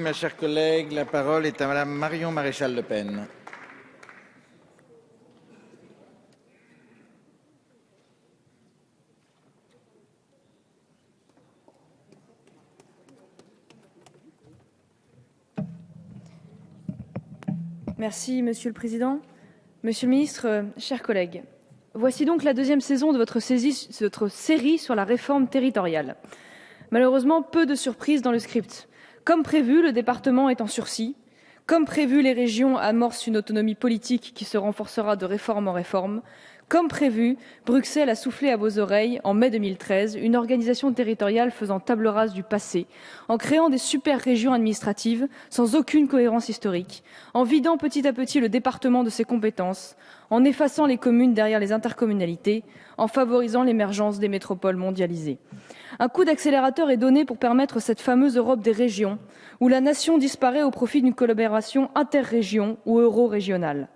ma chère collègue. La parole est à Madame Marion Maréchal Le Pen. Merci, Monsieur le Président. Monsieur le Ministre, chers collègues, voici donc la deuxième saison de votre série sur la réforme territoriale. Malheureusement, peu de surprises dans le script. Comme prévu, le département est en sursis. Comme prévu, les régions amorcent une autonomie politique qui se renforcera de réforme en réforme. Comme prévu, Bruxelles a soufflé à vos oreilles, en mai 2013, une organisation territoriale faisant table rase du passé, en créant des super-régions administratives sans aucune cohérence historique, en vidant petit à petit le département de ses compétences, en effaçant les communes derrière les intercommunalités, en favorisant l'émergence des métropoles mondialisées. Un coup d'accélérateur est donné pour permettre cette fameuse Europe des régions, où la nation disparaît au profit d'une collaboration interrégion ou euro-régionale.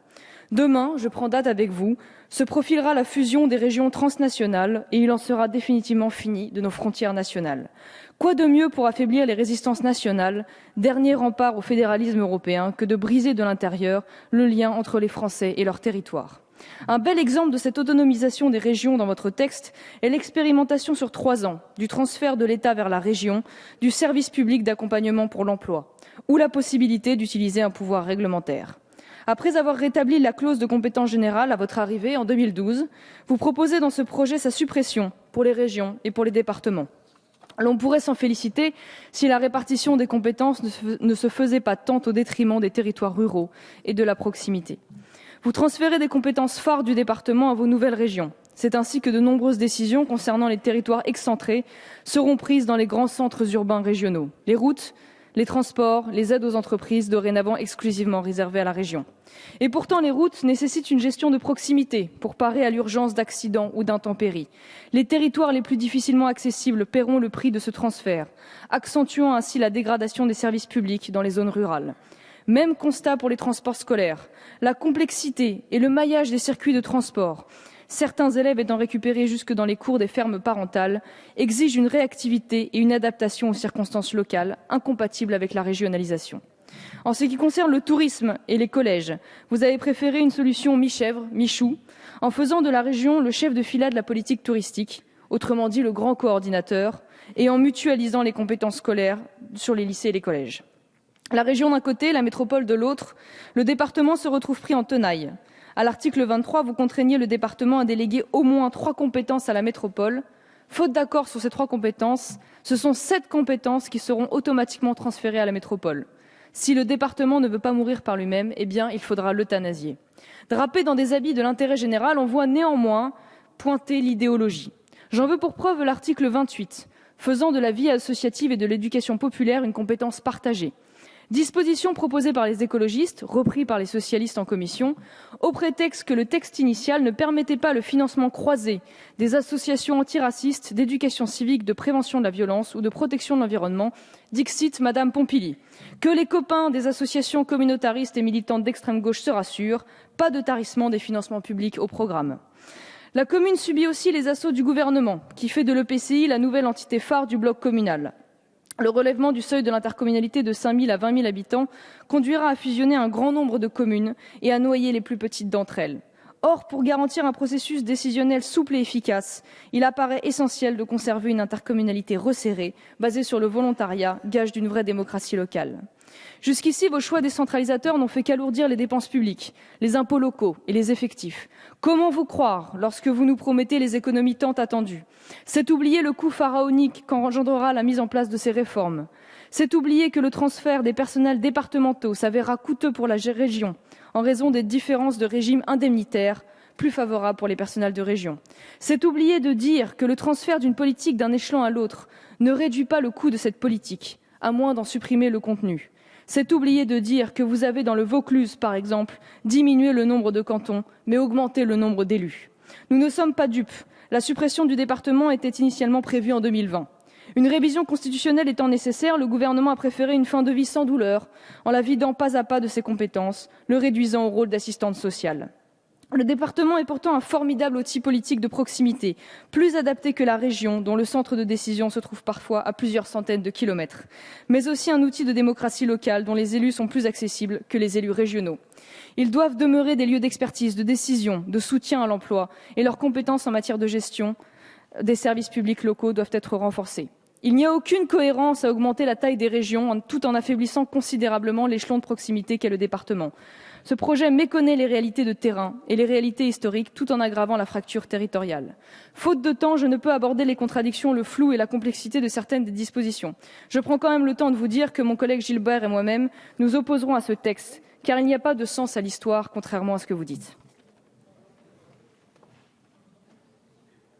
Demain, je prends date avec vous, se profilera la fusion des régions transnationales et il en sera définitivement fini de nos frontières nationales. Quoi de mieux pour affaiblir les résistances nationales, dernier rempart au fédéralisme européen, que de briser de l'intérieur le lien entre les Français et leur territoire. Un bel exemple de cette autonomisation des régions dans votre texte est l'expérimentation sur 3 ans du transfert de l'État vers la région du service public d'accompagnement pour l'emploi, ou la possibilité d'utiliser un pouvoir réglementaire. Après avoir rétabli la clause de compétence générale à votre arrivée en 2012, vous proposez dans ce projet sa suppression pour les régions et pour les départements. L'on pourrait s'en féliciter si la répartition des compétences ne se faisait pas tant au détriment des territoires ruraux et de la proximité. Vous transférez des compétences phares du département à vos nouvelles régions. C'est ainsi que de nombreuses décisions concernant les territoires excentrés seront prises dans les grands centres urbains régionaux. Les routes, les transports, les aides aux entreprises, dorénavant exclusivement réservées à la région. Et pourtant, les routes nécessitent une gestion de proximité pour parer à l'urgence d'accidents ou d'intempéries. Les territoires les plus difficilement accessibles paieront le prix de ce transfert, accentuant ainsi la dégradation des services publics dans les zones rurales. Même constat pour les transports scolaires. La complexité et le maillage des circuits de transport, certains élèves étant récupérés jusque dans les cours des fermes parentales, exigent une réactivité et une adaptation aux circonstances locales, incompatibles avec la régionalisation. En ce qui concerne le tourisme et les collèges, vous avez préféré une solution mi-chèvre, mi-chou, en faisant de la région le chef de fila de la politique touristique, autrement dit le grand coordinateur, et en mutualisant les compétences scolaires sur les lycées et les collèges. La région d'un côté, la métropole de l'autre, le département se retrouve pris en tenaille. À l'article 23, vous contraignez le département à déléguer au moins 3 compétences à la métropole. Faute d'accord sur ces 3 compétences, ce sont 7 compétences qui seront automatiquement transférées à la métropole. Si le département ne veut pas mourir par lui-même, eh bien, il faudra l'euthanasier. Drapé dans des habits de l'intérêt général, on voit néanmoins pointer l'idéologie. J'en veux pour preuve l'article 28, faisant de la vie associative et de l'éducation populaire une compétence partagée. Disposition proposée par les écologistes, repris par les socialistes en commission, au prétexte que le texte initial ne permettait pas le financement croisé des associations antiracistes, d'éducation civique, de prévention de la violence ou de protection de l'environnement, dixit Madame Pompili. Que les copains des associations communautaristes et militantes d'extrême gauche se rassurent, pas de tarissement des financements publics au programme. La commune subit aussi les assauts du gouvernement, qui fait de l'EPCI la nouvelle entité phare du bloc communal. Le relèvement du seuil de l'intercommunalité de 5 000 à 20 000 habitants conduira à fusionner un grand nombre de communes et à noyer les plus petites d'entre elles. Or, pour garantir un processus décisionnel souple et efficace, il apparaît essentiel de conserver une intercommunalité resserrée, basée sur le volontariat, gage d'une vraie démocratie locale. Jusqu'ici, vos choix décentralisateurs n'ont fait qu'alourdir les dépenses publiques, les impôts locaux et les effectifs. Comment vous croire lorsque vous nous promettez les économies tant attendues? C'est oublier le coût pharaonique qu'engendrera la mise en place de ces réformes. C'est oublier que le transfert des personnels départementaux s'avérera coûteux pour la région en raison des différences de régime indemnitaire plus favorables pour les personnels de région. C'est oublier de dire que le transfert d'une politique d'un échelon à l'autre ne réduit pas le coût de cette politique, à moins d'en supprimer le contenu. C'est oublier de dire que vous avez dans le Vaucluse, par exemple, diminué le nombre de cantons, mais augmenté le nombre d'élus. Nous ne sommes pas dupes. La suppression du département était initialement prévue en 2020. Une révision constitutionnelle étant nécessaire, le gouvernement a préféré une fin de vie sans douleur, en la vidant pas à pas de ses compétences, le réduisant au rôle d'assistante sociale. Le département est pourtant un formidable outil politique de proximité, plus adapté que la région, dont le centre de décision se trouve parfois à plusieurs centaines de kilomètres, mais aussi un outil de démocratie locale dont les élus sont plus accessibles que les élus régionaux. Ils doivent demeurer des lieux d'expertise, de décision, de soutien à l'emploi, et leurs compétences en matière de gestion des services publics locaux doivent être renforcées. Il n'y a aucune cohérence à augmenter la taille des régions tout en affaiblissant considérablement l'échelon de proximité qu'est le département. Ce projet méconnaît les réalités de terrain et les réalités historiques tout en aggravant la fracture territoriale. Faute de temps, je ne peux aborder les contradictions, le flou et la complexité de certaines des dispositions. Je prends quand même le temps de vous dire que mon collègue Gilbert et moi-même nous opposerons à ce texte, car il n'y a pas de sens à l'histoire, contrairement à ce que vous dites.